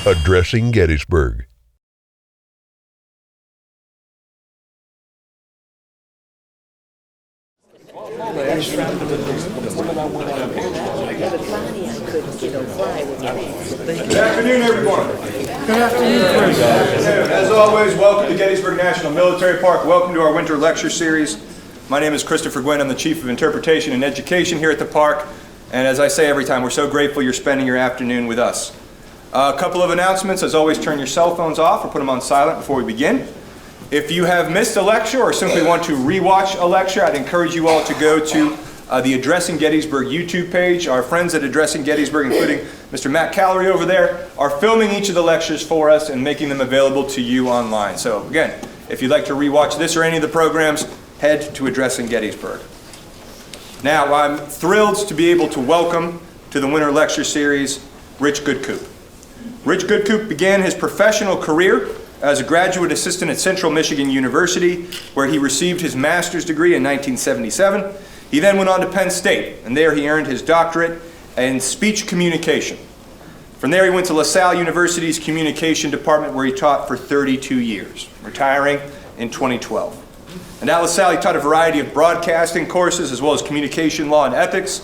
Addressing Gettysburg. Good afternoon, everyone. Good afternoon. As always, welcome to Gettysburg National Military Park. Welcome to our winter lecture series. My name is Christopher Gwynn. I'm the Chief of Interpretation and Education here at the park. And as I say every time, we're so grateful you're spending your afternoon with us. A couple of announcements. As always, turn your cell phones off or put them on silent before we begin. If you have missed a lecture or simply want to re-watch a lecture, I'd encourage you all to go to the Addressing Gettysburg YouTube page. Our friends at Addressing Gettysburg, including Mr. Matt Callery over there, are filming each of the lectures for us and making them available to you online. So again, if you'd like to re-watch this or any of the programs, head to Addressing Gettysburg. Now, I'm thrilled to be able to welcome to the Winter Lecture Series Rich Goodkoop. Rich Goodkoop began his professional career as a graduate assistant at Central Michigan University, where he received his master's degree in 1977. He then went on to Penn State, and there he earned his doctorate in speech communication. From there he went to LaSalle University's communication department, where he taught for 32 years, retiring in 2012. And at LaSalle he taught a variety of broadcasting courses as well as communication law and ethics,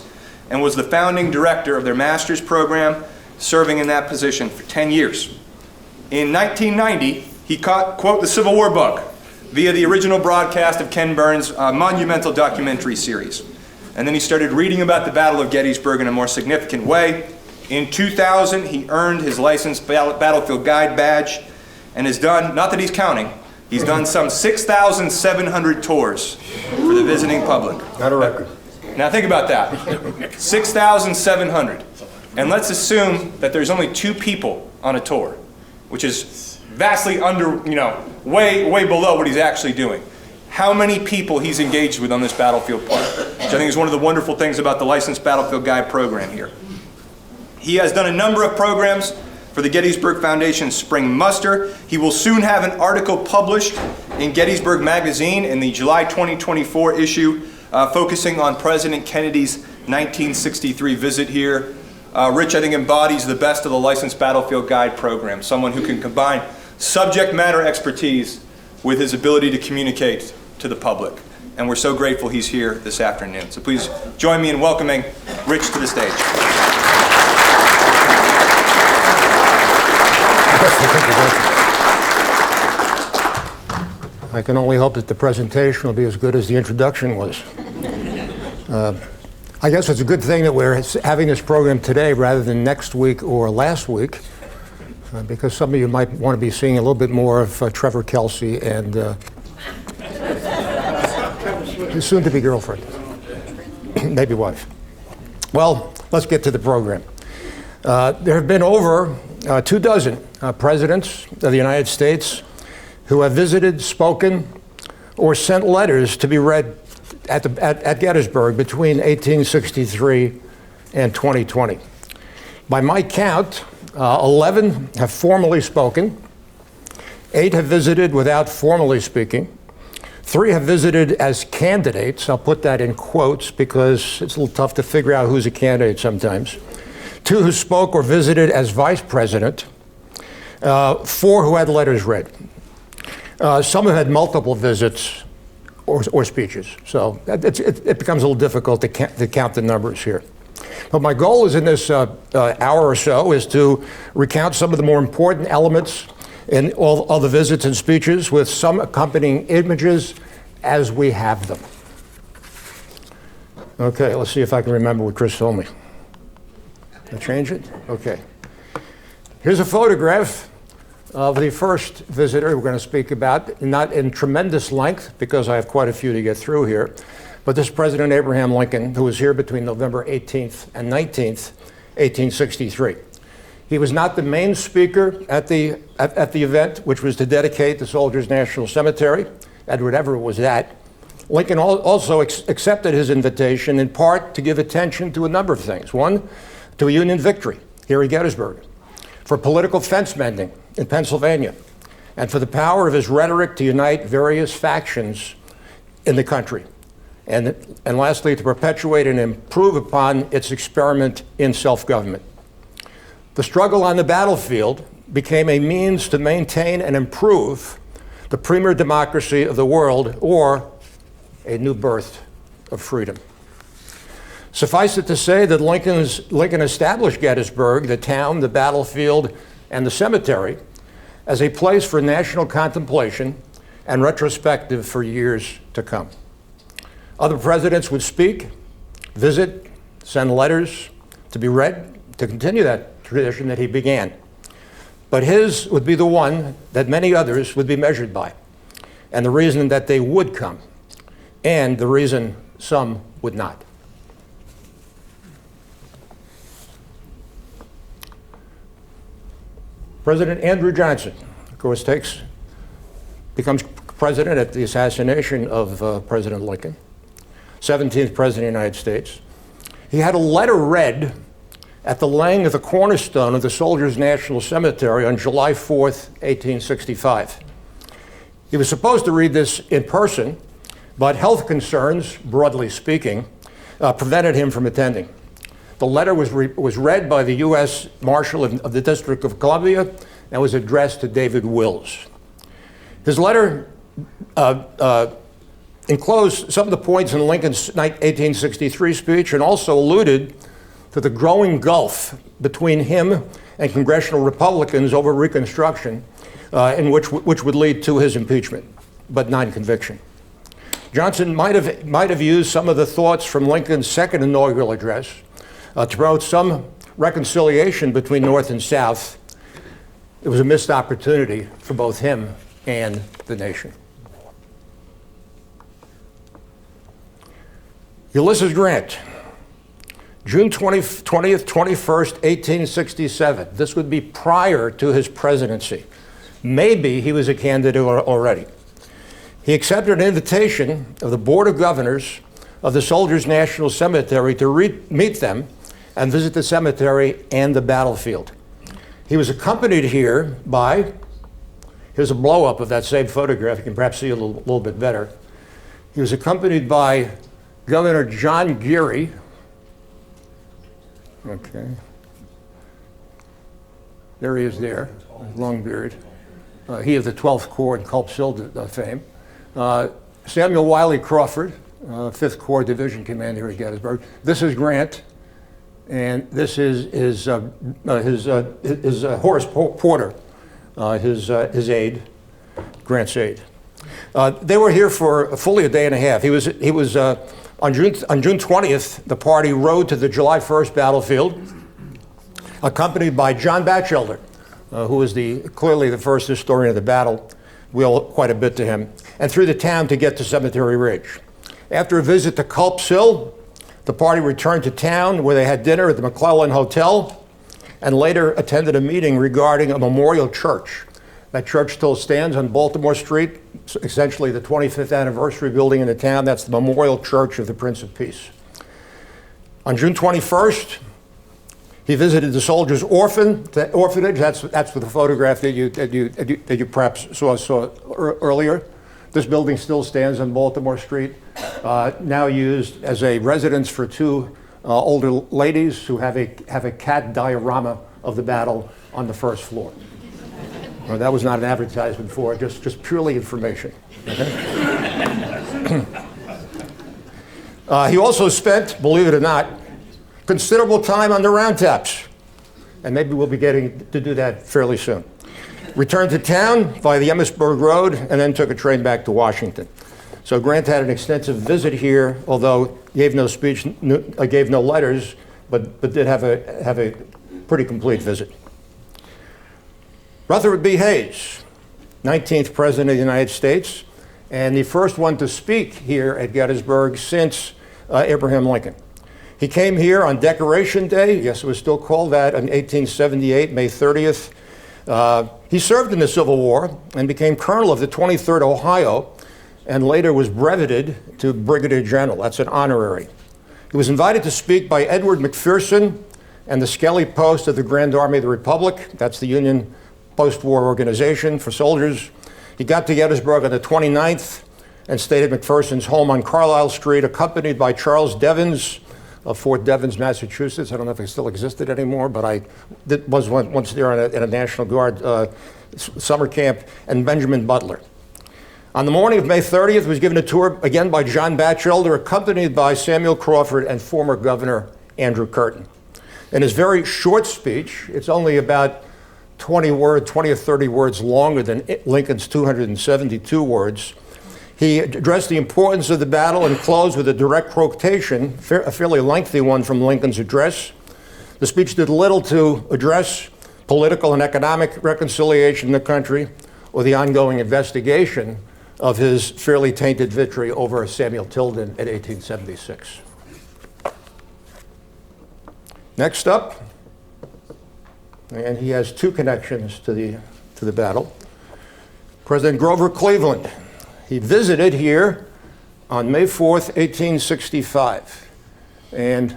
and was the founding director of their master's program, serving in that position for 10 years. In 1990, he caught, quote, the Civil War bug via the original broadcast of Ken Burns' monumental documentary series. And then he started reading about the Battle of Gettysburg in a more significant way. In 2000, he earned his licensed battlefield guide badge and has done, not that he's counting, he's done some 6,700 tours for the visiting public. Not a record. Now think about that, 6,700. And let's assume that there's only 2 people on a tour, which is vastly under, way below what he's actually doing. How many people he's engaged with on this battlefield park, which I think is one of the wonderful things about the Licensed Battlefield Guide program here. He has done a number of programs for the Gettysburg Foundation's Spring Muster. He will soon have an article published in Gettysburg Magazine in the July 2024 issue, focusing on President Kennedy's 1963 visit here. Rich, I think, embodies the best of the Licensed Battlefield Guide program, someone who can combine subject matter expertise with his ability to communicate to the public. And we're so grateful he's here this afternoon. So please join me in welcoming Rich to the stage. I can only hope that the presentation will be as good as the introduction was. I guess it's a good thing that we're having this program today rather than next week or last week, because some of you might want to be seeing a little bit more of Trevor Kelsey and his soon-to-be girlfriend, maybe wife. Well, let's get to the program. There have been over 24 presidents of the United States who have visited, spoken, or sent letters to be read at Gettysburg between 1863 and 2020. By my count, 11 have formally spoken, 8 have visited without formally speaking, 3 have visited as candidates. I'll put that in quotes because it's a little tough to figure out who's a candidate sometimes. 2 who spoke or visited as vice president, 4 who had letters read. Some have had multiple visits or speeches, so it becomes a little difficult to count the numbers here. But my goal is in this hour or so is to recount some of the more important elements in all the visits and speeches with some accompanying images as we have them. Okay, let's see if I can remember what Chris told me. Did I change it? Okay. Here's a photograph of the first visitor we're going to speak about, not in tremendous length because I have quite a few to get through here, but this is President Abraham Lincoln, who was here between November 18th and 19th, 1863. He was not the main speaker at the event, which was to dedicate the Soldiers' National Cemetery, Edward Everett was that. Lincoln also accepted his invitation in part to give attention to a number of things. One, to a Union victory here at Gettysburg, for political fence mending in Pennsylvania, and for the power of his rhetoric to unite various factions in the country. And lastly, to perpetuate and improve upon its experiment in self-government. The struggle on the battlefield became a means to maintain and improve the premier democracy of the world, or a new birth of freedom. Suffice it to say that Lincoln established Gettysburg, the town, the battlefield, and the cemetery, as a place for national contemplation and retrospective for years to come. Other presidents would speak, visit, send letters to be read, to continue that tradition that he began. But his would be the one that many others would be measured by, and the reason that they would come, and the reason some would not. President Andrew Johnson, of course, becomes president at the assassination of President Lincoln, 17th president of the United States. He had a letter read at the laying of the cornerstone of the Soldiers' National Cemetery on July 4th, 1865. He was supposed to read this in person, but health concerns, broadly speaking, prevented him from attending. The letter was read by the U.S. Marshal of the District of Columbia and was addressed to David Wills. His letter enclosed some of the points in Lincoln's 1863 speech and also alluded to the growing gulf between him and congressional Republicans over Reconstruction, which would lead to his impeachment, but non-conviction. Johnson might have used some of the thoughts from Lincoln's second inaugural address to promote some reconciliation between North and South. It was a missed opportunity for both him and the nation. Ulysses Grant, June 20th, 21st, 1867. This would be prior to his presidency. Maybe he was a candidate already. He accepted an invitation of the Board of Governors of the Soldiers' National Cemetery to meet them and visit the cemetery and the battlefield. He was accompanied here by, here's a blow-up of that same photograph, you can perhaps see a little bit better. He was accompanied by Governor John Garry. Okay. There he is there, long beard. He of the 12th Corps and Culp Hill fame. Samuel Wiley Crawford, 5th Corps Division Commander at Gettysburg. This is Grant, and this is his Horace Porter, his aide, Grant's aide. They were here for fully a day and a half. He was on June 20th, the party rode to the July 1st battlefield, accompanied by John Batchelder, who was clearly the first historian of the battle. We owe quite a bit to him, and through the town to get to Cemetery Ridge. After a visit to Culp Hill, the party returned to town where they had dinner at the McClellan Hotel and later attended a meeting regarding a memorial church. That church still stands on Baltimore Street, essentially the 25th anniversary building in the town. That's the Memorial Church of the Prince of Peace. On June 21st, he visited the Soldiers' Orphanage. That's the photograph that you perhaps saw earlier. This building still stands on Baltimore Street, now used as a residence for two older ladies who have a cat diorama of the battle on the first floor. That was not an advertisement for it, just purely information. Okay? He also spent, believe it or not, considerable time on the round taps, and maybe we'll be getting to do that fairly soon. Returned to town via the Emmitsburg Road and then took a train back to Washington. So Grant had an extensive visit here, although gave no speech, gave no letters, but did have a pretty complete visit. Rutherford B. Hayes, 19th President of the United States, and the first one to speak here at Gettysburg since Abraham Lincoln. He came here on Decoration Day, yes, it was still called that, in 1878, May 30th. He served in the Civil War and became colonel of the 23rd Ohio and later was breveted to brigadier general. That's an honorary. He was invited to speak by Edward McPherson and the Skelly Post of the Grand Army of the Republic. That's the Union post-war organization for soldiers. He got to Gettysburg on the 29th and stayed at McPherson's home on Carlisle Street, accompanied by Charles Devens, of Fort Devens, Massachusetts. I don't know if it still existed anymore, but I was once there in a National Guard summer camp, and Benjamin Butler. On the morning of May 30th, he was given a tour again by John Batchelder, accompanied by Samuel Crawford and former Governor Andrew Curtin. In his very short speech, it's only about 20 or 30 words longer than Lincoln's 272 words, he addressed the importance of the battle and closed with a direct quotation, a fairly lengthy one from Lincoln's address. The speech did little to address political and economic reconciliation in the country or the ongoing investigation of his fairly tainted victory over Samuel Tilden in 1876. Next up, and he has two connections to the battle, President Grover Cleveland. He visited here on May 4th, 1865. And,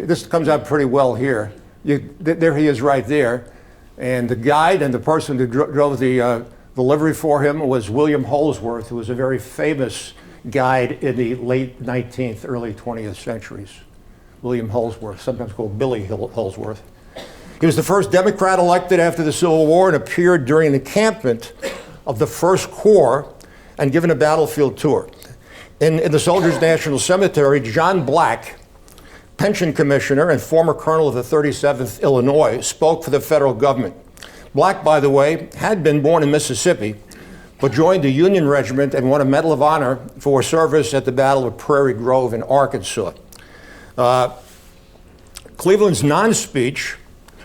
this comes out pretty well here. There he is right there. And the guide and the person who drove the livery for him was William Holsworth, who was a very famous guide in the late 19th, early 20th centuries. William Holsworth, sometimes called Billy Holsworth. He was the first Democrat elected after the Civil War and appeared during the encampment of the First Corps and given a battlefield tour. In the Soldiers' National Cemetery, John Black, pension commissioner and former colonel of the 37th Illinois, spoke for the federal government. Black, by the way, had been born in Mississippi, but joined the Union Regiment and won a Medal of Honor for service at the Battle of Prairie Grove in Arkansas. Cleveland's non-speech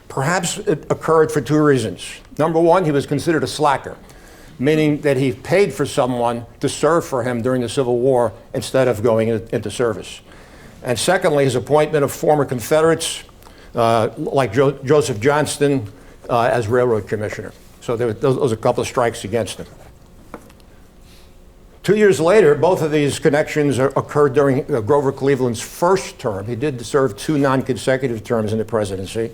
perhaps occurred for two reasons. Number one, he was considered a slacker, meaning that he paid for someone to serve for him during the Civil War instead of going into service. And secondly, his appointment of former Confederates like Joseph Johnston as railroad commissioner. So those are a couple of strikes against him. 2 years later, both of these connections occurred during Grover Cleveland's first term. He did serve two non-consecutive terms in the presidency.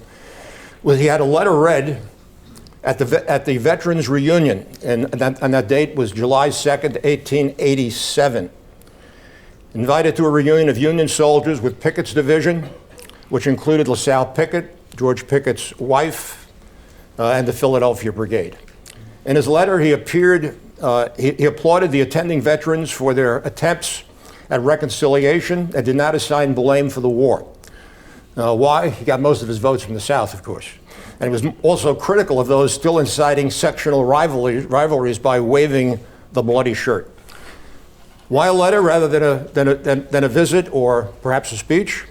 He had a letter read at the Veterans Reunion, and that date was July 2nd, 1887. Invited to a reunion of Union soldiers with Pickett's division, which included LaSalle Pickett, George Pickett's wife, and the Philadelphia Brigade. In his letter, he applauded the attending veterans for their attempts at reconciliation and did not assign blame for the war. Why? He got most of his votes from the South, of course. And he was also critical of those still inciting sectional rivalries by waving the bloody shirt. Why a letter rather than a visit or perhaps a speech?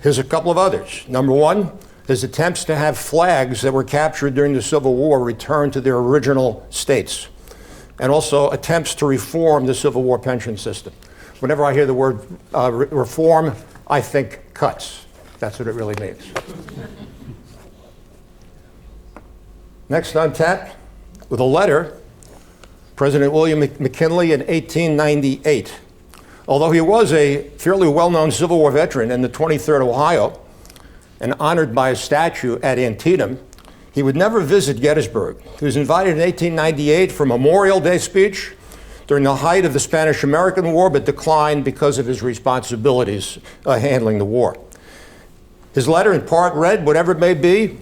Here's a couple of others. Number one, his attempts to have flags that were captured during the Civil War returned to their original states, and also attempts to reform the Civil War pension system. Whenever I hear the word reform, I think cuts. That's what it really means. Next on tap, with a letter, President William McKinley in 1898. Although he was a fairly well-known Civil War veteran in the 23rd Ohio and honored by a statue at Antietam, he would never visit Gettysburg. He was invited in 1898 for a Memorial Day speech during the height of the Spanish-American War, but declined because of his responsibilities handling the war. His letter in part read, whatever it may be,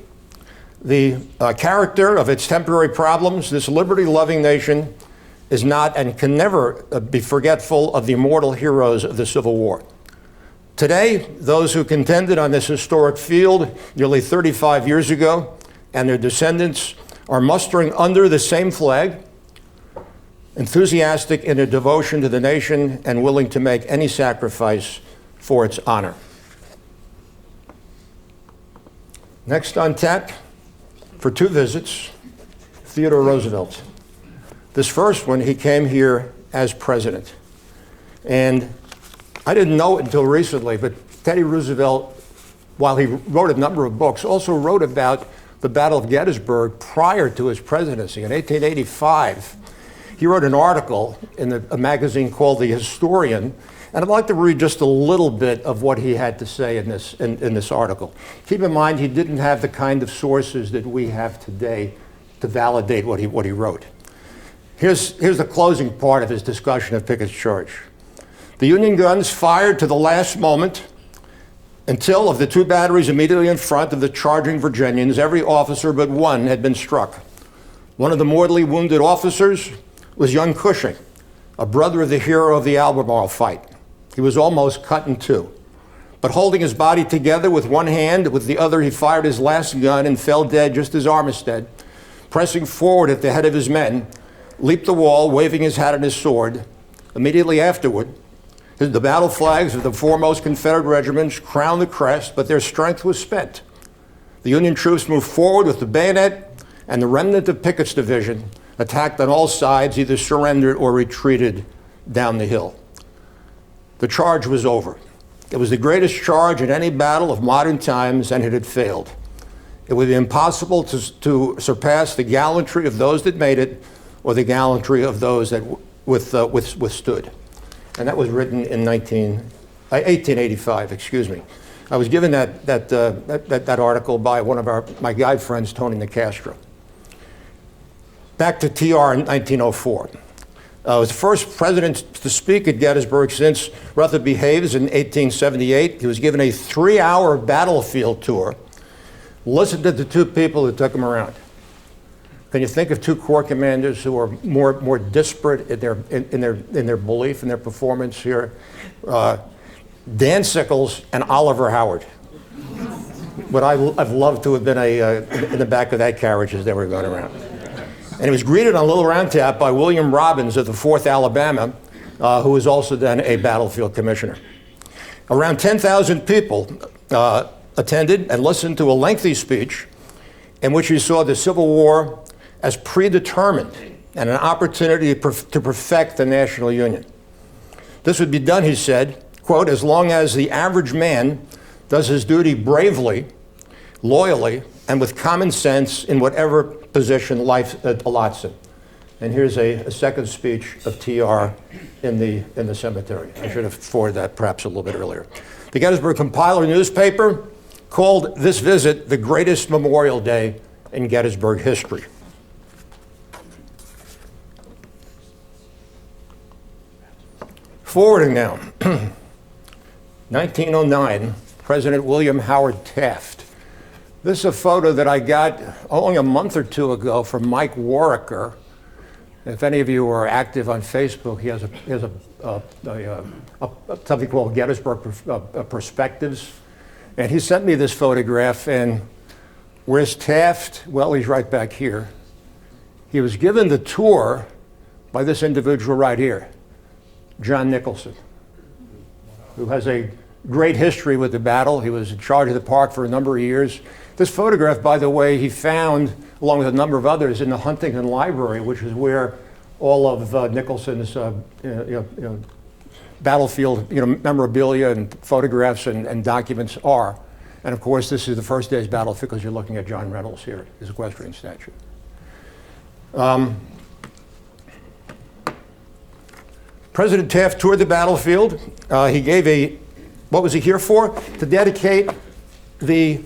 the character of its temporary problems, this liberty-loving nation is not and can never be forgetful of the immortal heroes of the Civil War. Today, those who contended on this historic field nearly 35 years ago and their descendants are mustering under the same flag, enthusiastic in their devotion to the nation and willing to make any sacrifice for its honor. Next on tap, for two visits, Theodore Roosevelt. This first one, he came here as president. And I didn't know it until recently, but Teddy Roosevelt, while he wrote a number of books, also wrote about the Battle of Gettysburg prior to his presidency. In 1885, he wrote an article in a magazine called The Historian, and I'd like to read just a little bit of what he had to say in this article. Keep in mind, he didn't have the kind of sources that we have today to validate what he wrote. Here's the closing part of his discussion of Pickett's charge. The Union guns fired to the last moment until of the two batteries immediately in front of the charging Virginians, every officer but one had been struck. One of the mortally wounded officers was young Cushing, a brother of the hero of the Albemarle fight. He was almost cut in two. But holding his body together with one hand, with the other he fired his last gun and fell dead just as Armistead, pressing forward at the head of his men, leaped the wall, waving his hat and his sword. Immediately afterward, the battle flags of the foremost Confederate regiments crowned the crest, but their strength was spent. The Union troops moved forward with the bayonet, and the remnant of Pickett's division, attacked on all sides, either surrendered or retreated down the hill. The charge was over. It was the greatest charge in any battle of modern times, and it had failed. It would be impossible to surpass the gallantry of those that made it, or the gallantry of those that withstood. And that was written in 1885, excuse me. I was given that article by one of my guide friends, Tony Nicastro. Back to TR in 1904. Was the first president to speak at Gettysburg since Rutherford B. in 1878. He was given a 3-hour battlefield tour. Listen to the two people who took him around. Can you think of two corps commanders who are more disparate in their belief and their performance here? Dan Sickles and Oliver Howard. But I've loved to have been in the back of that carriage as they were going around. And he was greeted on Little Round Top by William Robbins of the 4th Alabama, who was also then a battlefield commissioner. Around 10,000 people attended and listened to a lengthy speech in which he saw the Civil War as predetermined and an opportunity to perfect the national union. This would be done, he said, quote, as long as the average man does his duty bravely, loyally, and with common sense in whatever position life allots him. And here's a second speech of TR in the cemetery. I should have forwarded that perhaps a little bit earlier. The Gettysburg Compiler newspaper called this visit the greatest Memorial Day in Gettysburg history. Forwarding now. 1909, President William Howard Taft. This is a photo that I got only a month or two ago from Mike Warricker. If any of you are active on Facebook, he has something called Gettysburg Perspectives. And he sent me this photograph, and where's Taft? Well, he's right back here. He was given the tour by this individual right here, John Nicholson, who has a great history with the battle. He was in charge of the park for a number of years. This photograph, by the way, he found, along with a number of others, in the Huntington Library, which is where all of Nicholson's battlefield memorabilia and photographs and documents are. And of course, this is the first day's battlefield because you're looking at John Reynolds here, his equestrian statue. President Taft toured the battlefield. He gave what was he here for? To dedicate the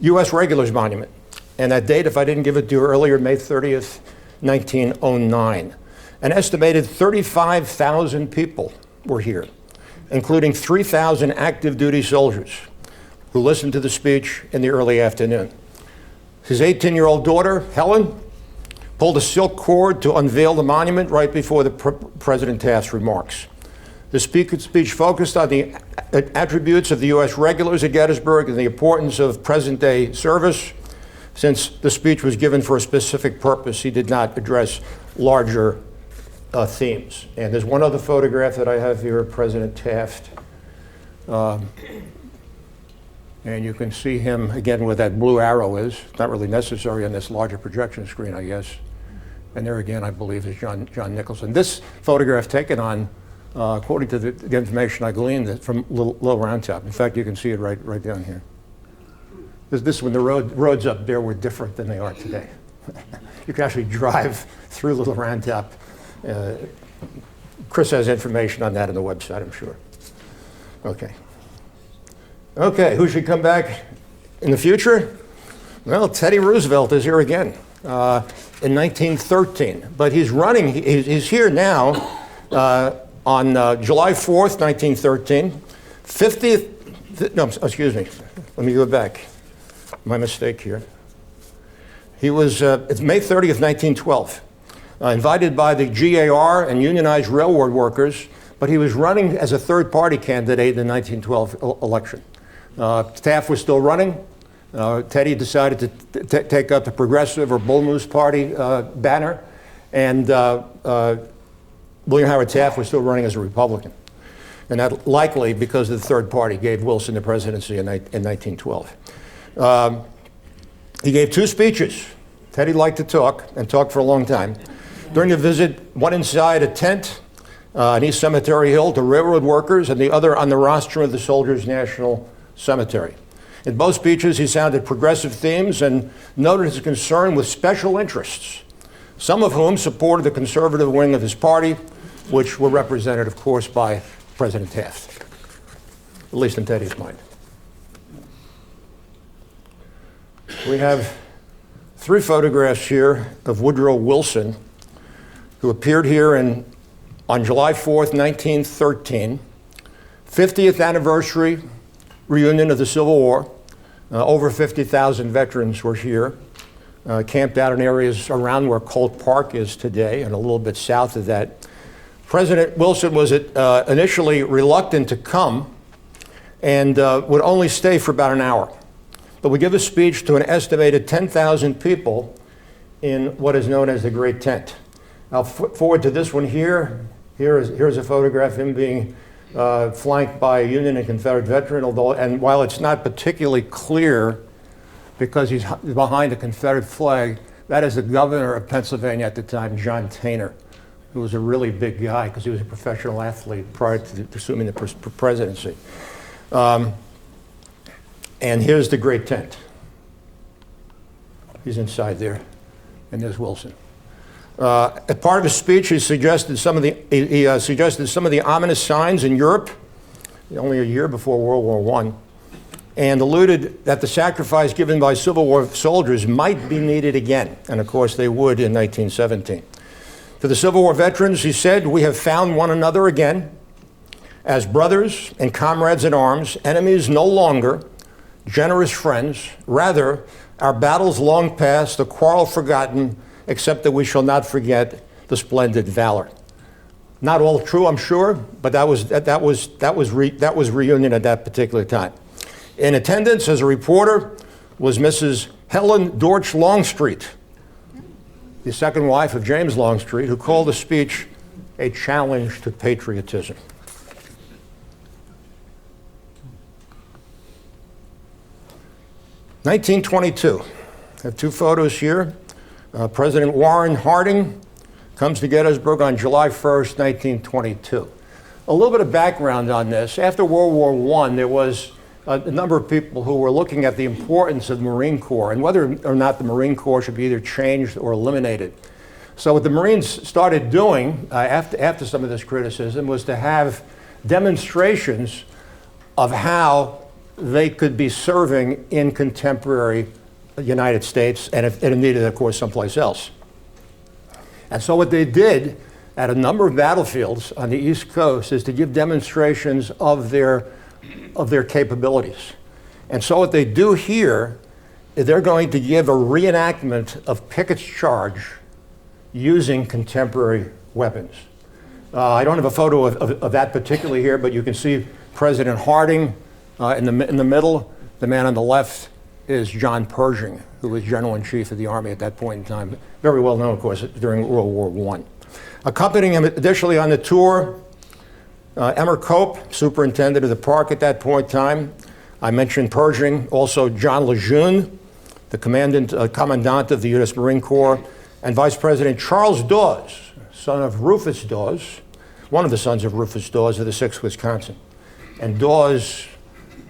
U.S. Regulars Monument. And that date, if I didn't give it to you earlier, May 30th, 1909. An estimated 35,000 people were here, including 3,000 active duty soldiers who listened to the speech in the early afternoon. His 18-year-old daughter, Helen, pulled a silk cord to unveil the monument right before the President Taft's remarks. The speech focused on the attributes of the U.S. regulars at Gettysburg and the importance of present-day service. Since the speech was given for a specific purpose, he did not address larger themes. And there's one other photograph that I have here of President Taft. And you can see him, again, where that blue arrow is. Not really necessary on this larger projection screen, I guess. And there again, I believe, is John Nicholson. This photograph taken on, according to the information I gleaned from Little Round Top. In fact, you can see it right down here. This when the roads up there were different than they are today. You can actually drive through Little Round Top. Chris has information on that on the website, I'm sure. Okay. Okay, who should come back in the future? Well, Teddy Roosevelt is here again in 1913. But he's running, he's here now on July 4th, 1913, 50th No, excuse me. Let me go back. My mistake here. He was, it's May 30th, 1912, invited by the GAR and unionized railroad workers, but he was running as a third-party candidate in the 1912 election. Taft was still running. Teddy decided to take up the Progressive or Bull Moose Party banner, and William Howard Taft was still running as a Republican. And that likely because of the third party gave Wilson the presidency in 1912. He gave two speeches. Teddy liked to talk, and talked for a long time. During the visit, one inside a tent on East Cemetery Hill to railroad workers, and the other on the rostrum of the Soldiers' National Cemetery. In both speeches, he sounded progressive themes and noted his concern with special interests, some of whom supported the conservative wing of his party, which were represented, of course, by President Taft, at least in Teddy's mind. We have three photographs here of Woodrow Wilson, who appeared here on July 4th, 1913, 50th anniversary reunion of the Civil War. Over 50,000 veterans were here, camped out in areas around where Colt Park is today and a little bit south of that. President Wilson was initially reluctant to come and would only stay for about an hour. But would give a speech to an estimated 10,000 people in what is known as the Great Tent. I'll forward to this one here. Here's a photograph of him being flanked by a Union and Confederate veteran, and while it's not particularly clear because he's behind a Confederate flag, that is the governor of Pennsylvania at the time, John Taylor, who was a really big guy because he was a professional athlete prior to assuming the presidency. And here's the Great Tent. He's inside there, and there's Wilson. As part of his speech, he suggested some of the ominous signs in Europe, only a year before World War I, and alluded that the sacrifice given by Civil War soldiers might be needed again, and of course they would in 1917. To the Civil War veterans, he said, "We have found one another again as brothers and comrades in arms, enemies no longer, generous friends. Rather, our battles long past, the quarrel forgotten, except that we shall not forget the splendid valor." Not all true, I'm sure, but that was reunion at that particular time. In attendance as a reporter was Mrs. Helen Dortch Longstreet, the second wife of James Longstreet, who called the speech a challenge to patriotism. (1922). I have two photos here. President Warren Harding comes to Gettysburg on July 1st, 1922. A little bit of background on this. After World War I, there was a number of people who were looking at the importance of the Marine Corps and whether or not the Marine Corps should be either changed or eliminated. So what the Marines started doing after some of this criticism was to have demonstrations of how they could be serving in contemporary United States and if needed, of course, someplace else. And so what they did at a number of battlefields on the East Coast is to give demonstrations of their capabilities. And so what they do here is they're going to give a reenactment of Pickett's charge using contemporary weapons. I don't have a photo of that particularly here, but you can see President Harding in the middle. The man on the left is John Pershing, who was General-in-Chief of the Army at that point in time. Very well known, of course, during World War I. Accompanying him additionally on the tour, Emmer Cope, superintendent of the park at that point in time. I mentioned Pershing, also John Lejeune, the commandant of the U.S. Marine Corps, and Vice President Charles Dawes, son of Rufus Dawes, one of the sons of Rufus Dawes of the 6th Wisconsin. And Dawes,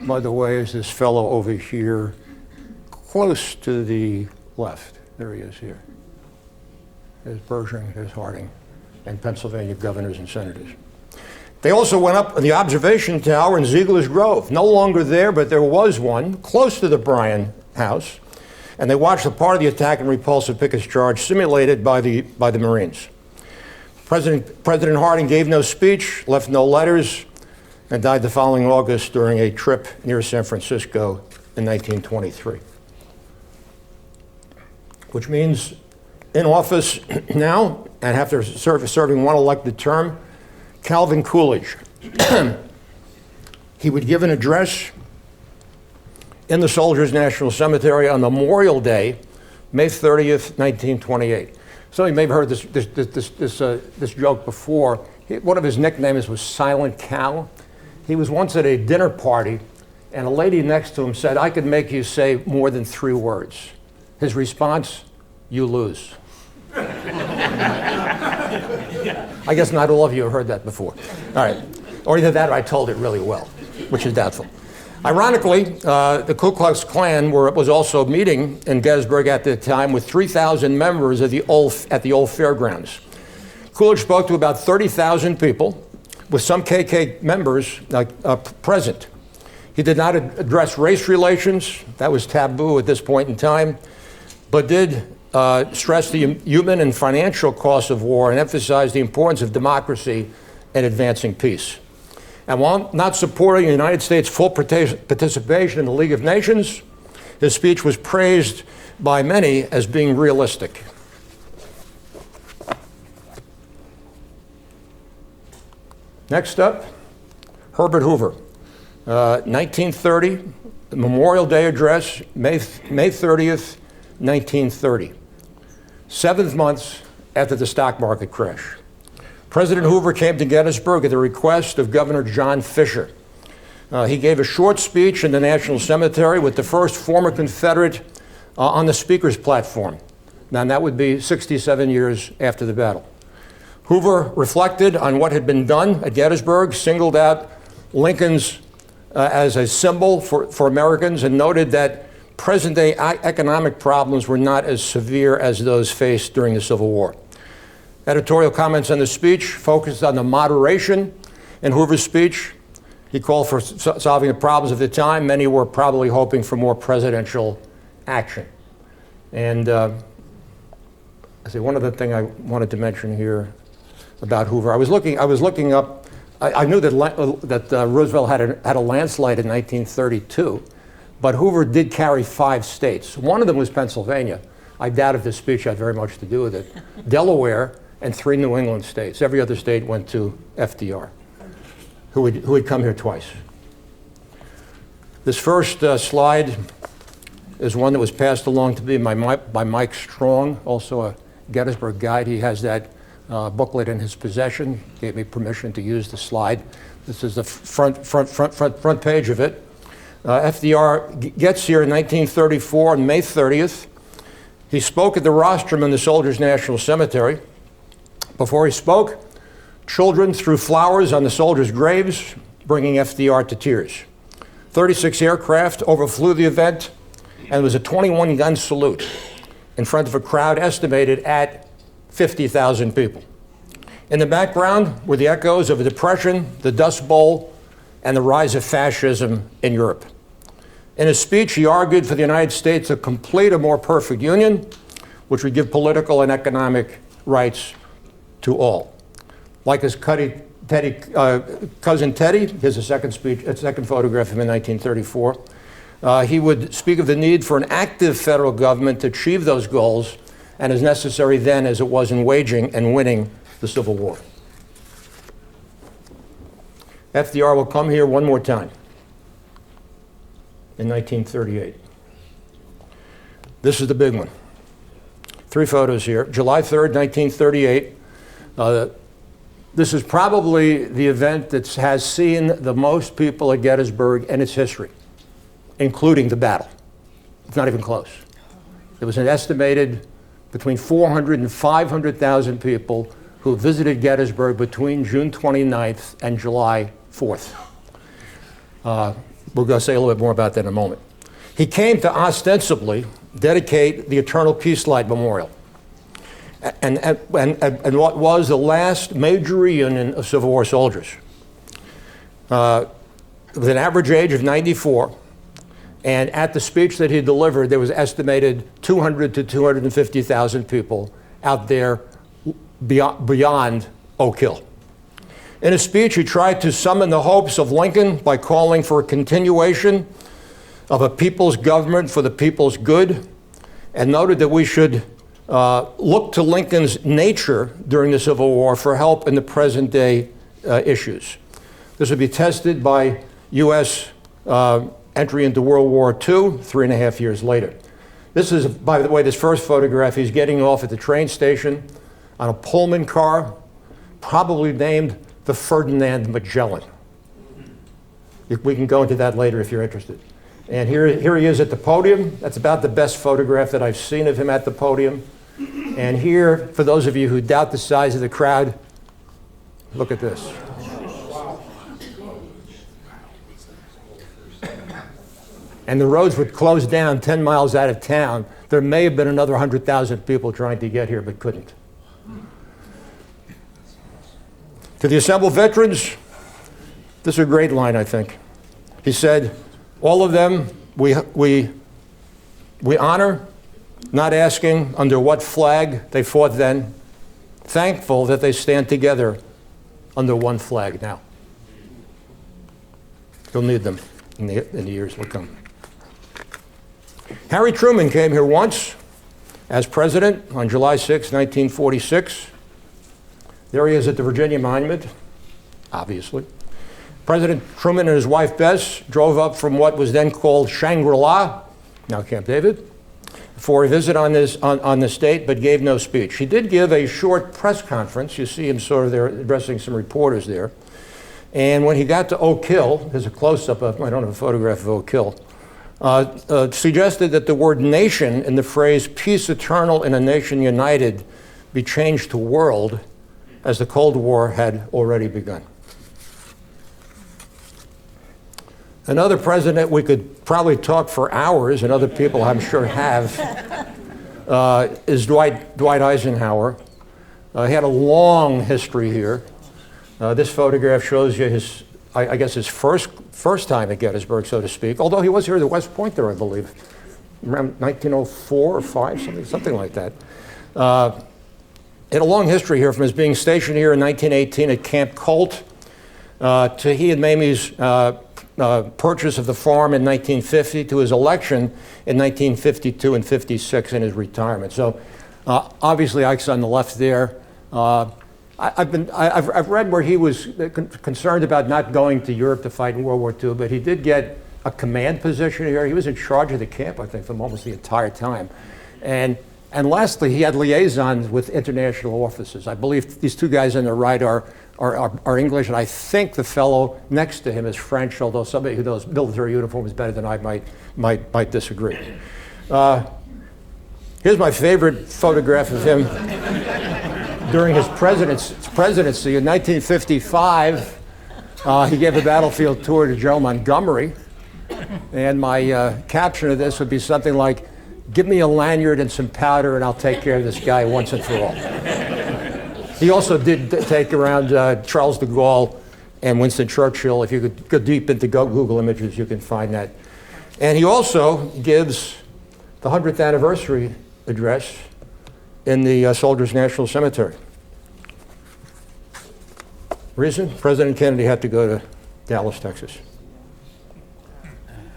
by the way, is this fellow over here, close to the left. There he is here. There's Pershing, there's Harding, and Pennsylvania governors and senators. They also went up on the observation tower in Ziegler's Grove. No longer there, but there was one close to the Bryan house. And they watched a part of the attack and repulse of Pickett's charge simulated by the Marines. President Harding gave no speech, left no letters, and died the following August during a trip near San Francisco in 1923. Which means in office now, and after serving one elected term, Calvin Coolidge. He would give an address in the Soldiers' National Cemetery on Memorial Day, May 30th, 1928. Some of you may have heard this joke before. One of his nicknames was Silent Cow. He was once at a dinner party, and a lady next to him said, "I could make you say more than 3 words." His response, "You lose." I guess not all of you have heard that before. All right. Or either that or I told it really well, which is doubtful. Ironically, the Ku Klux Klan was also meeting in Gettysburg at the time with 3,000 members at the old fairgrounds. Coolidge spoke to about 30,000 people, with some KK members present. He did not address race relations. That was taboo at this point in time, but did stress the human and financial costs of war and emphasize the importance of democracy and advancing peace. And while not supporting the United States' full participation in the League of Nations, his speech was praised by many as being realistic. Next up, Herbert Hoover. 1930, Memorial Day address, May 30th, 1930. 7 months after the stock market crash. President Hoover came to Gettysburg at the request of Governor John Fisher. He gave a short speech in the National Cemetery with the first former Confederate on the speaker's platform. Now, that would be 67 years after the battle. Hoover reflected on what had been done at Gettysburg, singled out Lincoln's as a symbol for Americans, and noted that present-day economic problems were not as severe as those faced during the Civil War. Editorial comments on the speech focused on the moderation in Hoover's speech. He called for solving the problems of the time. Many were probably hoping for more presidential action. And I say one other thing I wanted to mention here about Hoover. I was looking up. I knew that Roosevelt had a landslide in 1932, but Hoover did carry 5 states. One of them was Pennsylvania. I doubt if this speech had very much to do with it. Delaware and 3 New England states. Every other state went to FDR, who had come here twice. This first slide is one that was passed along to me by Mike Strong, also a Gettysburg guide. He has that booklet in his possession. Gave me permission to use the slide. This is the front page of it. FDR gets here in 1934 on May 30th. He spoke at the rostrum in the Soldiers' National Cemetery. Before he spoke, children threw flowers on the soldiers' graves, bringing FDR to tears. 36 aircraft overflew the event, and there was a 21-gun salute in front of a crowd estimated at 50,000 people. In the background were the echoes of the Depression, the Dust Bowl, and the rise of fascism in Europe. In his speech, he argued for the United States to complete a more perfect union, which would give political and economic rights to all. Like his cousin Teddy, here's a second photograph of him in 1934. He would speak of the need for an active federal government to achieve those goals, and as necessary then as it was in waging and winning the Civil War. FDR will come here one more time in 1938. This is the big one. 3 photos here. July 3rd, 1938. This is probably the event that has seen the most people at Gettysburg in its history, including the battle. It's not even close. There was an estimated between 400 and 500,000 people who visited Gettysburg between June 29th and July 4th. We're going to say a little bit more about that in a moment. He came to ostensibly dedicate the Eternal Peace Light Memorial, and what was the last major reunion of Civil War soldiers. With an average age of 94, and at the speech that he delivered, there was estimated 200 to 250,000 people out there beyond Oak Hill. In his speech, he tried to summon the hopes of Lincoln by calling for a continuation of a people's government for the people's good, and noted that we should look to Lincoln's nature during the Civil War for help in the present day issues. This would be tested by U.S. Entry into World War II 3.5 years later. This is, by the way, this first photograph, he's getting off at the train station on a Pullman car, probably named the Ferdinand Magellan. We can go into that later if you're interested. And here he is at the podium. That's about the best photograph that I've seen of him at the podium. And here, for those of you who doubt the size of the crowd, look at this. And the roads would close down 10 miles out of town. There may have been another 100,000 people trying to get here, but couldn't. To the assembled veterans, this is a great line, I think. He said, all of them we honor, not asking under what flag they fought then, thankful that they stand together under one flag now. You'll need them in the years to come. Harry Truman came here once as president on July 6, 1946. There he is at the Virginia Monument, obviously. President Truman and his wife Bess drove up from what was then called Shangri-La, now Camp David, for a visit on the state, but gave no speech. He did give a short press conference. You see him sort of there addressing some reporters there. And when he got to Oak Hill, there's a close-up of, I don't have a photograph of Oak Hill, suggested that the word nation in the phrase peace eternal in a nation united be changed to world, as the Cold War had already begun. Another president we could probably talk for hours, and other people I'm sure have, is Dwight Eisenhower. He had a long history here. This photograph shows you his, I guess, his first time at Gettysburg, so to speak, although he was here at the West Point there, I believe, around 1904 or 5, something like that. He had a long history here, from his being stationed here in 1918 at Camp Colt, to he and Mamie's purchase of the farm in 1950, to his election in 1952 and 56, and his retirement. So obviously Ike's on the left there. I've read where he was concerned about not going to Europe to fight in World War II, but he did get a command position here. He was in charge of the camp, I think, for almost the entire time. And lastly, he had liaisons with international offices. I believe these two guys on the right are English, and I think the fellow next to him is French, although somebody who knows military uniforms better than I might disagree. Here's my favorite photograph of him during his presidency. In 1955, he gave a battlefield tour to General Montgomery, and my caption of this would be something like, "Give me a lanyard and some powder and I'll take care of this guy once and for all." He also did take around Charles de Gaulle and Winston Churchill. If you could go deep into Google Images, you can find that. And he also gives the 100th anniversary address in the Soldiers National Cemetery. Reason? President Kennedy had to go to Dallas, Texas.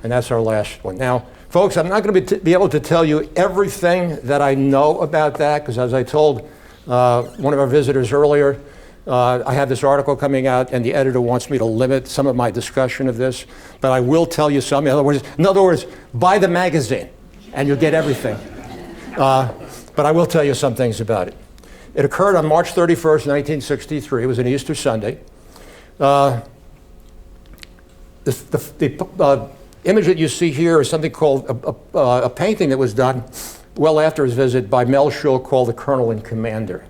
And that's our last one. Now, folks, I'm not going to be able to tell you everything that I know about that, because as I told one of our visitors earlier, I have this article coming out, and the editor wants me to limit some of my discussion of this, but I will tell you some. In other words, buy the magazine, and you'll get everything. But I will tell you some things about it. It occurred on March 31st, 1963. It was an Easter Sunday. The image that you see here is something called a painting that was done well after his visit by Mel Shaw, called The Colonel and Commander.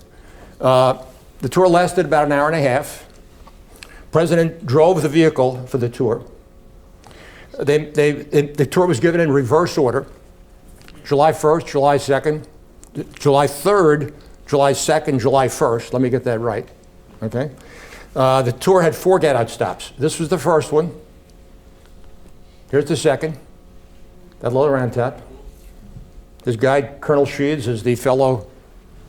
The tour lasted about an hour and a half. President drove the vehicle for the tour. The tour was given in reverse order: July 1st, July 2nd, July 3rd, July 2nd, July 1st. Let me get that right. Okay. The tour had 4 get-out stops. This was the first one. Here's the second, that little round top. This guy, Colonel Sheeds, is the fellow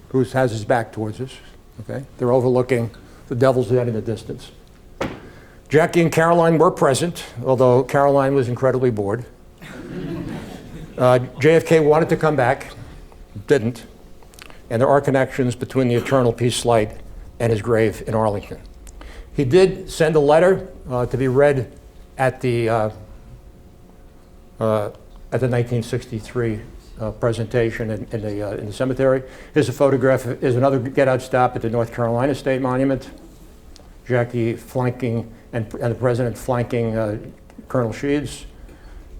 who has his back towards us. Okay, they're overlooking the Devil's Den in the distance. Jackie and Caroline were present, although Caroline was incredibly bored. JFK wanted to come back, didn't, and there are connections between the Eternal Peace Light and his grave in Arlington. He did send a letter to be read at the 1963 presentation in the cemetery. Here's a photograph. Here's another get-out stop at the North Carolina State Monument. Jackie flanking, and the president flanking Colonel Sheeds.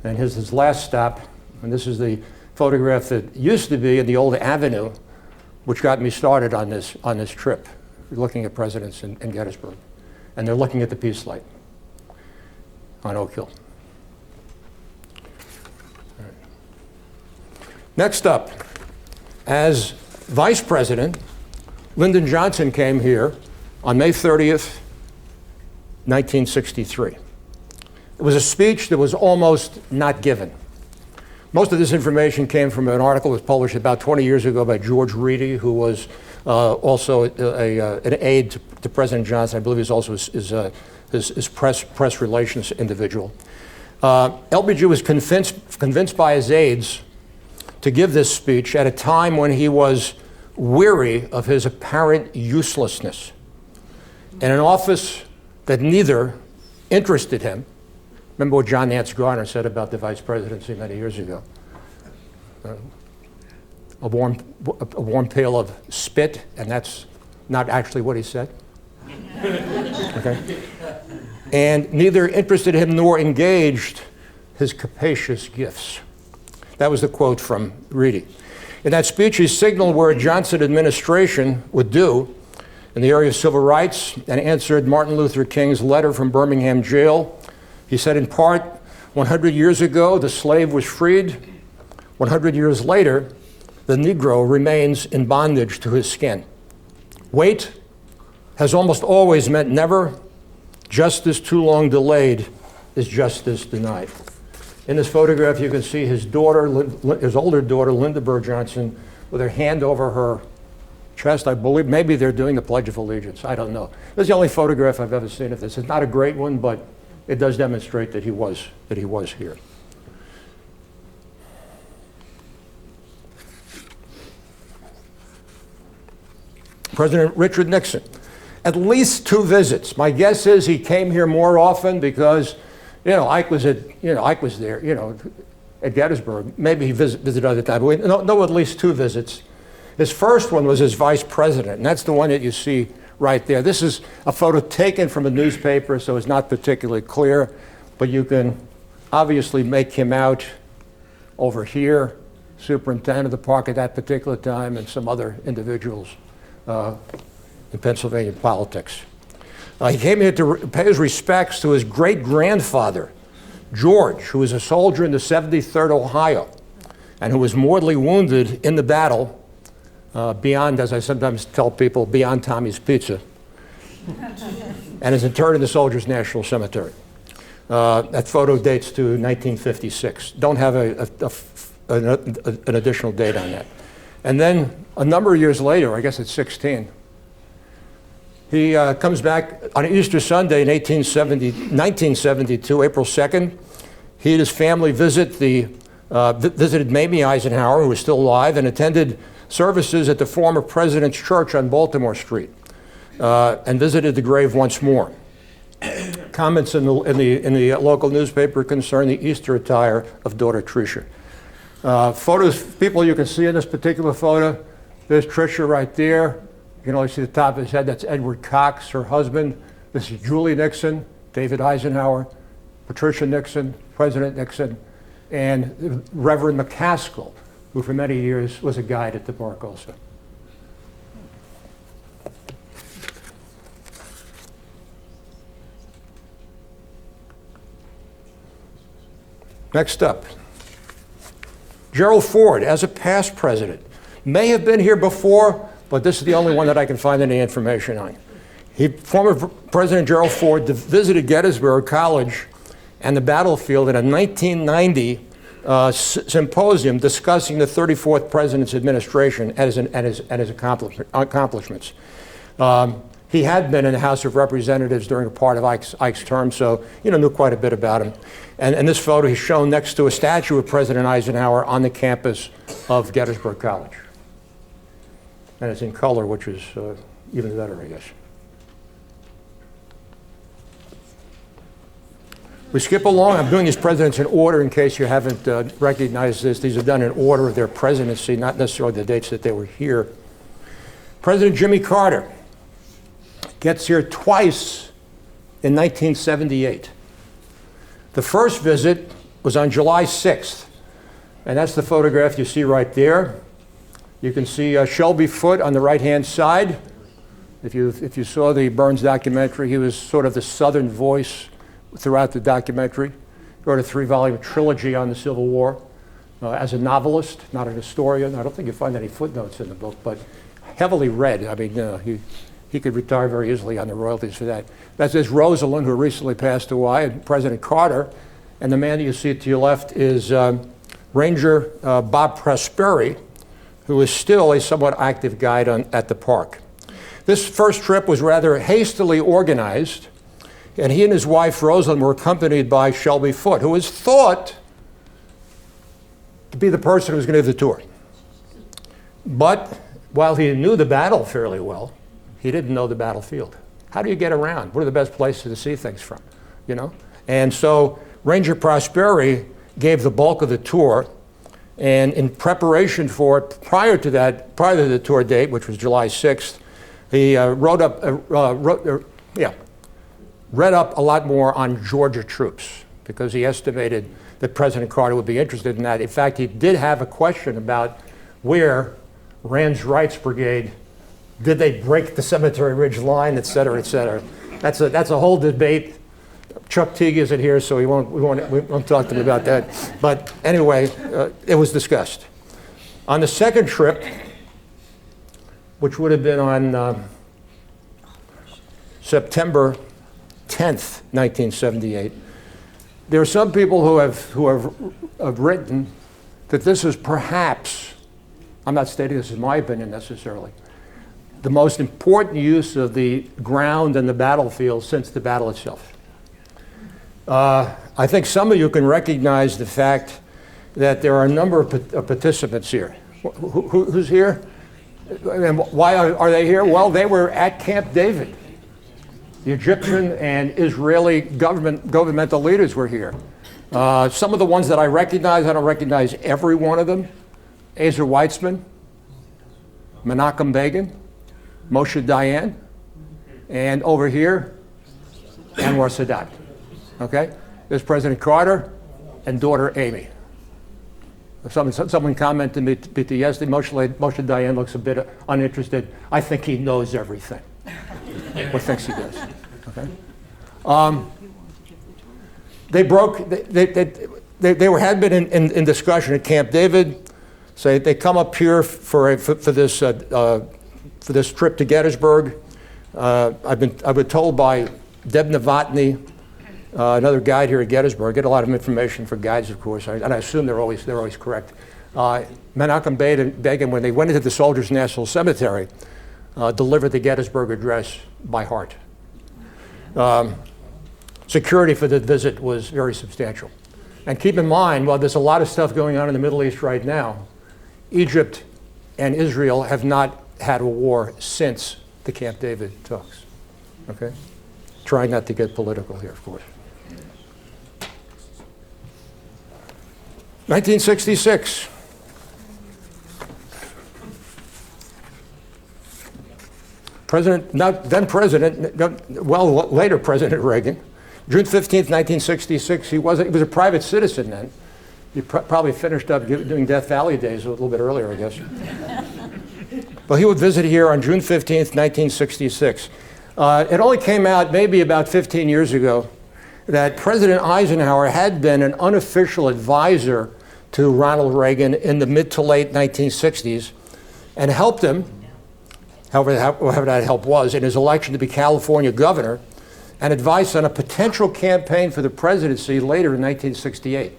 And here's his last stop. And this is the photograph that used to be in the old avenue, which got me started on this trip, looking at presidents in Gettysburg. And they're looking at the peace light on Oak Hill. Right. Next up, as vice president, Lyndon Johnson came here on May 30th, 1963. It was a speech that was almost not given. Most of this information came from an article that was published about 20 years ago by George Reedy, who was also an aide to President Johnson. I believe he's also his press relations individual. LBG was convinced by his aides to give this speech at a time when he was weary of his apparent uselessness in an office that neither interested him. Remember what John Nance Garner said about the vice presidency many years ago. A warm pail of spit, and that's not actually what he said. Okay? And neither interested him nor engaged his capacious gifts. That was the quote from Reedy. In that speech, he signaled where a Johnson administration would do in the area of civil rights and answered Martin Luther King's letter from Birmingham jail. He said, in part, 100 years ago, the slave was freed. 100 years later, the Negro remains in bondage to his skin. Wait has almost always meant never. Justice too long delayed is justice denied. In this photograph, you can see his daughter, his older daughter, Lyndon B. Johnson, with her hand over her chest. I believe maybe they're doing the Pledge of Allegiance. I don't know. This is the only photograph I've ever seen of this. It's not a great one, but it does demonstrate that he was here. President Richard Nixon, at least 2 visits. My guess is he came here more often because, Ike was there, at Gettysburg. Maybe he visited other times. But we know at least 2 visits. His first one was as vice president, and that's the one that you see right there. This is a photo taken from a newspaper, so it's not particularly clear, but you can obviously make him out over here, superintendent of the park at that particular time, and some other individuals in Pennsylvania politics. He came here to pay his respects to his great-grandfather, George, who was a soldier in the 73rd Ohio, and who was mortally wounded in the battle beyond, as I sometimes tell people, beyond Tommy's Pizza, and is interred in the Soldiers' National Cemetery. That photo dates to 1956. Don't have an additional date on that. And then a number of years later, I guess it's 16, he comes back on Easter Sunday in 1972, April 2nd. He and his family visited Mamie Eisenhower, who was still alive, and attended services at the former President's Church on Baltimore Street, and visited the grave once more. Comments in the local newspaper concern the Easter attire of daughter Tricia. Photos, people you can see in this particular photo, there's Tricia right there. You can only see the top of his head. That's Edward Cox, her husband. This is Julie Nixon, David Eisenhower, Patricia Nixon, President Nixon, and Reverend McCaskill, who for many years was a guide at the park also. Next up, Gerald Ford, as a past president, may have been here before, but this is the only one that I can find any information on. Former President Gerald Ford visited Gettysburg College and the battlefield in a 1990 symposium discussing the 34th president's administration and his accomplishments. He had been in the House of Representatives during a part of Ike's term, so knew quite a bit about him. And this photo is shown next to a statue of President Eisenhower on the campus of Gettysburg College. And it's in color, which is even better, I guess. We skip along. I'm doing these presidents in order in case you haven't recognized this. These are done in order of their presidency, not necessarily the dates that they were here. President Jimmy Carter gets here twice in 1978. The first visit was on July 6th, and that's the photograph you see right there. You can see Shelby Foote on the right-hand side. If you saw the Burns documentary, he was sort of the Southern voice throughout the documentary. He wrote a 3-volume trilogy on the Civil War as a novelist, not an historian. I don't think you find any footnotes in the book, but heavily read. I mean, he could retire very easily on the royalties for that. That's Rosalind, who recently passed away, and President Carter. And the man that you see to your left is Ranger Bob Prosperi, who is still a somewhat active guide at the park. This first trip was rather hastily organized, and he and his wife, Rosalind, were accompanied by Shelby Foote, who is thought to be the person who was going to give the tour. But while he knew the battle fairly well, he didn't know the battlefield. How do you get around? What are the best places to see things from? And so Ranger Prosperi gave the bulk of the tour, and in preparation for it, prior to the tour date, which was July 6th, he read up a lot more on Georgia troops because he estimated that President Carter would be interested in that. In fact, he did have a question about where Rand's Wright's Brigade, did they break the Cemetery Ridge line, et cetera, et cetera. That's a whole debate. Chuck Teague isn't here, so we won't talk to him about that. But anyway, it was discussed. On the second trip, which would have been on September 10th, 1978, there are some people who have written that this is perhaps, I'm not stating this is my opinion necessarily, the most important use of the ground and the battlefield since the battle itself. I think some of you can recognize the fact that there are a number of participants here. Who's here? And why are they here? Well, they were at Camp David. The Egyptian and Israeli governmental leaders were here. Some of the ones that I recognize, I don't recognize every one of them. Ezer Weitzman, Menachem Begin, Moshe Dayan, and over here, Anwar Sadat. Okay? There's President Carter and daughter Amy. Someone commented to me yesterday, Moshe Dayan looks a bit uninterested. I think he knows everything. Or thinks he does. Okay? Had been in discussion at Camp David. So they come up here for this trip to Gettysburg. I've been told by Deb Novotny, another guide here at Gettysburg. I get a lot of information for guides, of course, and I assume they're always correct. Menachem Begin, when they went into the Soldiers' National Cemetery, delivered the Gettysburg Address by heart. Security for the visit was very substantial. And keep in mind, while there's a lot of stuff going on in the Middle East right now, Egypt and Israel have not had a war since the Camp David talks. Okay? Trying not to get political here, of course. 1966. Later President Reagan, June 15th, 1966, he was a private citizen then. He probably finished up doing Death Valley days a little bit earlier, I guess. But he would visit here on June 15th, 1966. It only came out maybe about 15 years ago that President Eisenhower had been an unofficial advisor to Ronald Reagan in the mid to late 1960s and helped him, however that help was, in his election to be California governor, and advice on a potential campaign for the presidency later in 1968.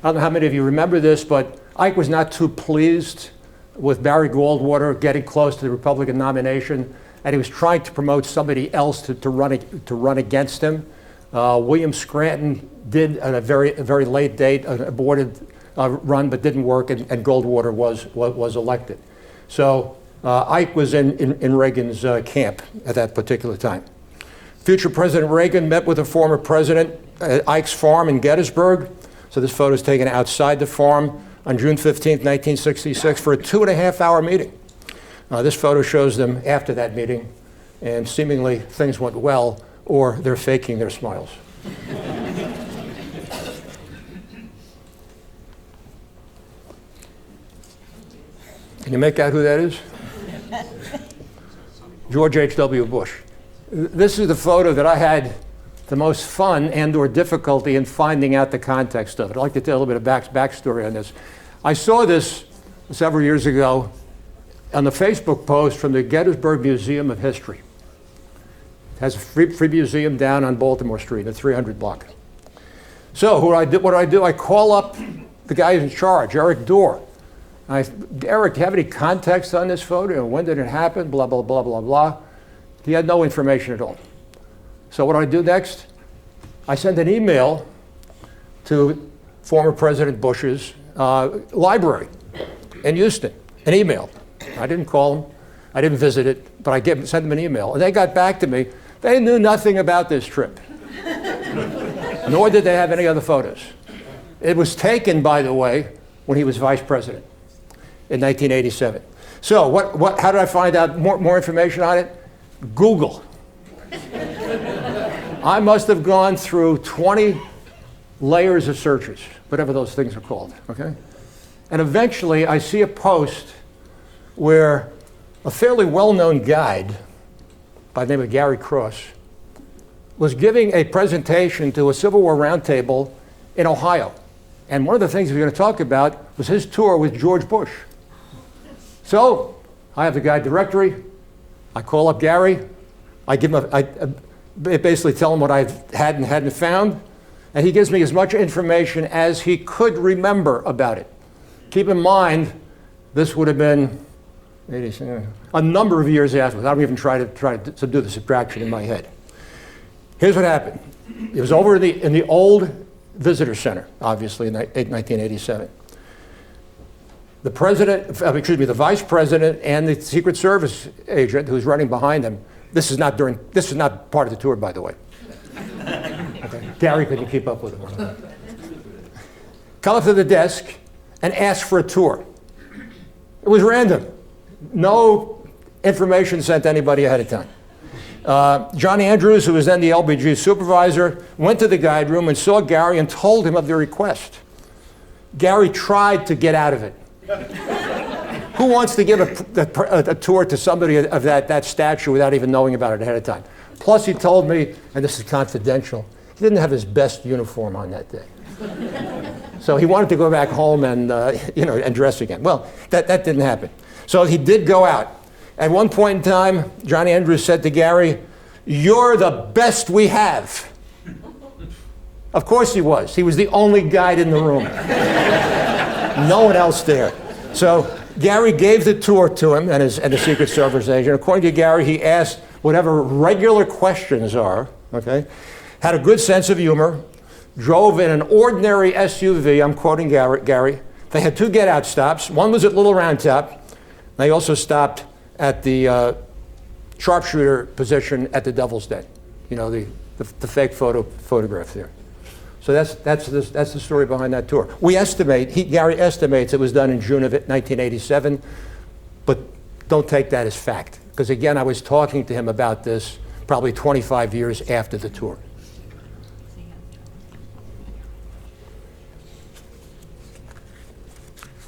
I don't know how many of you remember this, but Ike was not too pleased with Barry Goldwater getting close to the Republican nomination, and he was trying to promote somebody else to run against him. William Scranton did at a very late date an aborted run, but didn't work, and Goldwater was elected. So Ike was in Reagan's camp at that particular time. Future President Reagan met with a former president at Ike's farm in Gettysburg. So this photo is taken outside the farm on June 15, 1966, for a 2.5-hour meeting. This photo shows them after that meeting, and seemingly things went well, or they're faking their smiles. Can you make out who that is? George H.W. Bush. This is the photo that I had the most fun and/or difficulty in finding out the context of it. I'd like to tell a little bit of backstory on this. I saw this several years ago on the Facebook post from the Gettysburg Museum of History. It has a free museum down on Baltimore Street, the 300 block. So what do I do? I call up the guy in charge, Eric Dorr. Eric, do you have any context on this photo? When did it happen? Blah, blah, blah, blah, blah. He had no information at all. So what do I do next? I send an email to former President Bush's library in Houston, an email. I didn't call him. I didn't visit it, but I sent them an email. And they got back to me. They knew nothing about this trip, nor did they have any other photos. It was taken, by the way, when he was vice president in 1987. So how did I find out more information on it? Google. I must have gone through 20 layers of searches, whatever those things are called, okay? And eventually I see a post where a fairly well-known guide by the name of Garry was giving a presentation to a Civil War roundtable in Ohio. And one of the things we were going to talk about was his tour with George Bush. So I have the guide directory. I call up Garry. I basically tell him what I had and hadn't found. And he gives me as much information as he could remember about it. Keep in mind, this would have been a number of years afterwards. I don't even try to do the subtraction in my head. Here's what happened. It was over in the old visitor center, obviously, in 1987. The vice president and the Secret Service agent who's running behind him. This is not part of the tour, by the way. Okay. Garry couldn't keep up with him. Come up to the desk and ask for a tour. It was random. No information sent to anybody ahead of time. John Andrews, who was then the LBG supervisor, went to the guide room and saw Garry and told him of the request. Garry tried to get out of it. Who wants to give a tour to somebody of that stature without even knowing about it ahead of time? Plus, he told me, and this is confidential, he didn't have his best uniform on that day. So he wanted to go back home and dress again. Well, that didn't happen. So he did go out. At one point in time, John Andrews said to Garry, "You're the best we have." Of course he was. He was the only guide in the room. No one else there. So Garry gave the tour to him and the Secret Service agent. According to Garry, he asked whatever regular questions are, okay? Had a good sense of humor, drove in an ordinary SUV, I'm quoting Garry. They had 2 get-out stops. One was at Little Round Top. They also stopped at the sharpshooter position at the Devil's Den. You know, the fake photograph there. So that's the story behind that tour. Garry estimates it was done in June of 1987, but don't take that as fact. Because again, I was talking to him about this probably 25 years after the tour.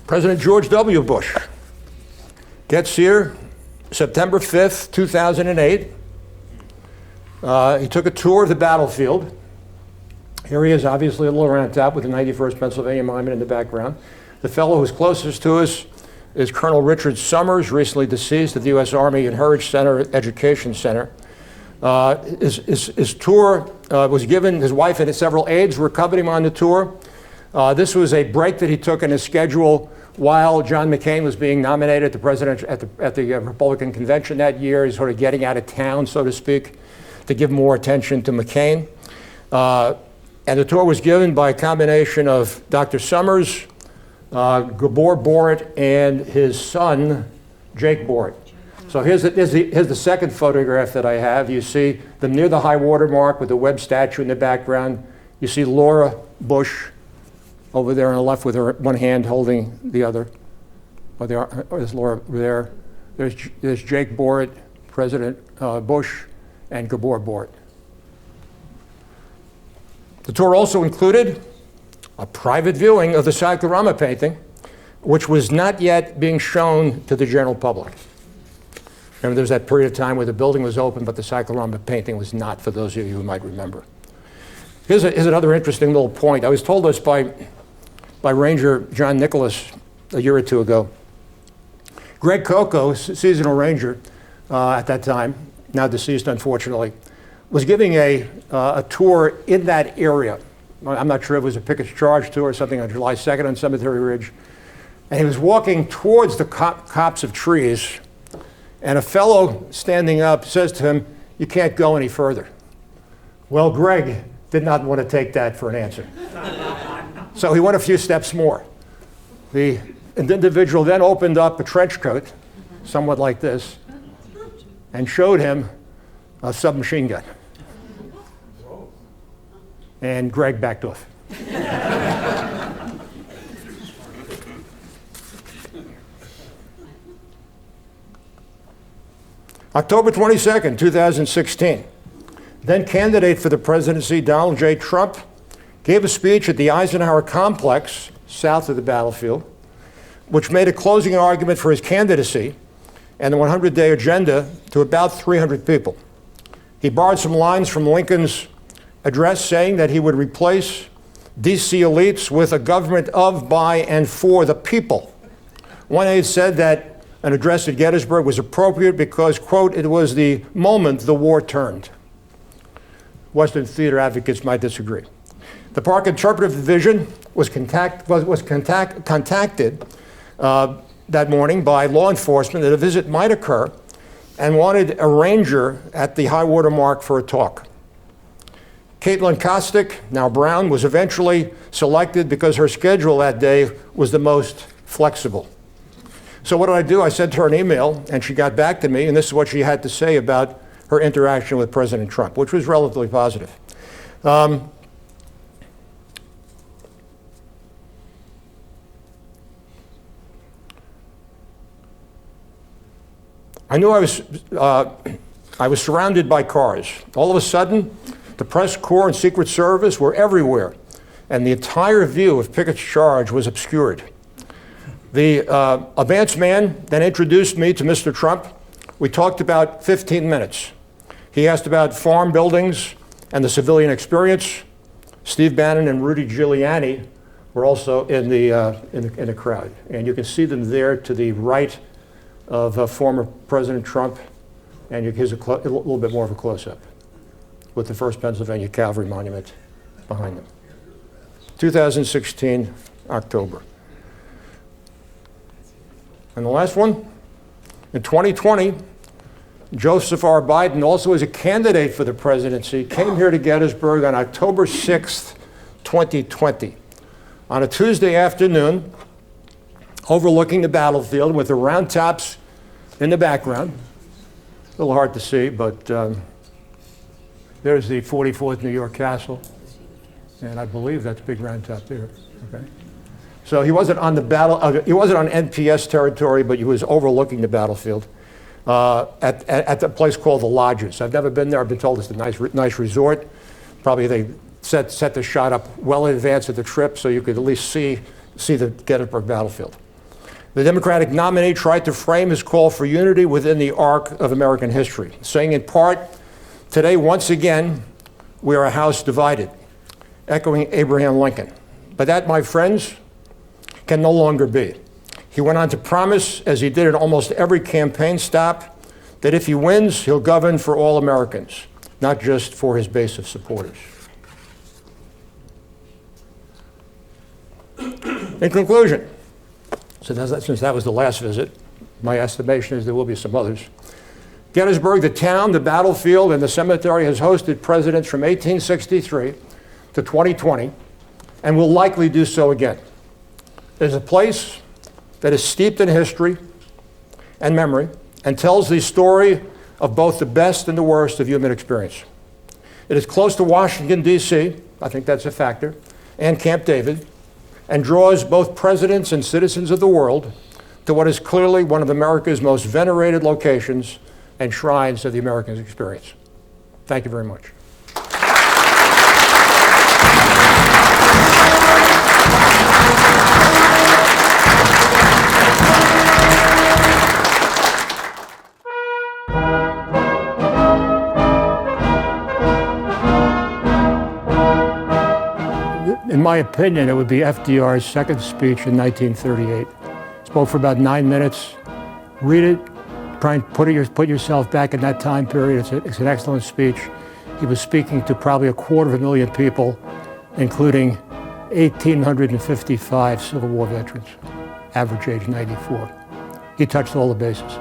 President George W. Bush gets here September 5th, 2008. He took a tour of the battlefield. Here he is, obviously a little around top with the 91st Pennsylvania Monument in the background. The fellow who's closest to us is Colonel Richard Summers, recently deceased at the U.S. Army Heritage Center Education Center. His tour was given, his wife and several aides were accompanying him on the tour. This was a break that he took in his schedule while John McCain was being nominated at the Republican convention that year. He's sort of getting out of town, so to speak, to give more attention to McCain. And the tour was given by a combination of Dr. Summers, Gabor Boritt, and his son, Jake Boritt. So here's the second photograph that I have. You see them near the high water mark with the Webb statue in the background. You see Laura Bush over there on the left with her one hand holding the other. There's Laura there. There's Jake Boritt, President Bush, and Gabor Boritt. The tour also included a private viewing of the cyclorama painting, which was not yet being shown to the general public. Remember, there was that period of time where the building was open, but the cyclorama painting was not, for those of you who might remember. Here's another interesting little point. I was told this by Ranger John Nicholas a year or two ago. Greg Coco, seasonal ranger at that time, now deceased unfortunately, was giving a tour in that area. I'm not sure if it was a Pickett's Charge tour or something on July 2nd on Cemetery Ridge. And he was walking towards the copse of trees, and a fellow standing up says to him, "You can't go any further." Well, Greg did not want to take that for an answer. So he went a few steps more. The individual then opened up a trench coat, somewhat like this, and showed him a submachine gun. And Greg backed off. October 22nd, 2016. Then candidate for the presidency, Donald J. Trump, gave a speech at the Eisenhower complex south of the battlefield, which made a closing argument for his candidacy and the 100-day agenda to about 300 people. He borrowed some lines from Lincoln's address saying that he would replace DC elites with a government of, by, and for the people. One aide said that an address at Gettysburg was appropriate because, quote, it was the moment the war turned. Western theater advocates might disagree. The Park Interpretive Division was contacted that morning by law enforcement that a visit might occur and wanted a ranger at the high water mark for a talk. Caitlin Kostick, now Brown, was eventually selected because her schedule that day was the most flexible. So what did I do? I sent her an email, and she got back to me, and this is what she had to say about her interaction with President Trump, which was relatively positive. I knew I was surrounded by cars. All of a sudden, the press corps and Secret Service were everywhere, and the entire view of Pickett's Charge was obscured. The advance man then introduced me to Mr. Trump. We talked about 15 minutes. He asked about farm buildings and the civilian experience. Steve Bannon and Rudy Giuliani were also in the crowd, and you can see them there to the right of former President Trump, and here's a little bit more of a close-up with the 1st Pennsylvania Cavalry Monument behind them. 2016, October. And the last one, in 2020, Joseph R. Biden, also as a candidate for the presidency, came here to Gettysburg on October 6th, 2020. On a Tuesday afternoon, overlooking the battlefield with the round tops in the background. A little hard to see, but there's the 44th New York Castle, and I believe that's Big Round Top there. Okay. So he wasn't on he wasn't on NPS territory, but he was overlooking the battlefield at the place called the Lodges. I've never been there. I've been told it's a nice resort. Probably they set the shot up well in advance of the trip, so you could at least see the Gettysburg battlefield. The Democratic nominee tried to frame his call for unity within the arc of American history, saying in part, "Today, once again, we are a house divided," echoing Abraham Lincoln. But that, my friends, can no longer be. He went on to promise, as he did in almost every campaign stop, that if he wins, he'll govern for all Americans, not just for his base of supporters. In conclusion, since that was the last visit, my estimation is there will be some others. Gettysburg, the town, the battlefield, and the cemetery has hosted presidents from 1863 to 2020 and will likely do so again. It is a place that is steeped in history and memory and tells the story of both the best and the worst of human experience. It is close to Washington, D.C., I think that's a factor, and Camp David, and draws both presidents and citizens of the world to what is clearly one of America's most venerated locations and shrines of the American experience. Thank you very much. In my opinion, it would be FDR's second speech in 1938. Spoke for about 9 minutes. Read it, try and put yourself back in that time period. It's an excellent speech. He was speaking to probably 250,000 people, including 1,855 Civil War veterans, average age 94. He touched all the bases.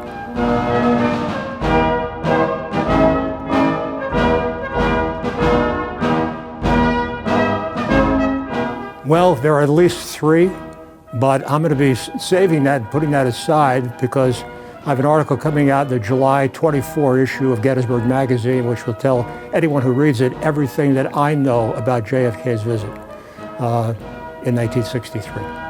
Well, there are at least 3, but I'm going to be saving that and putting that aside because I have an article coming out in the July 24 issue of Gettysburg magazine, which will tell anyone who reads it everything that I know about JFK's visit in 1963.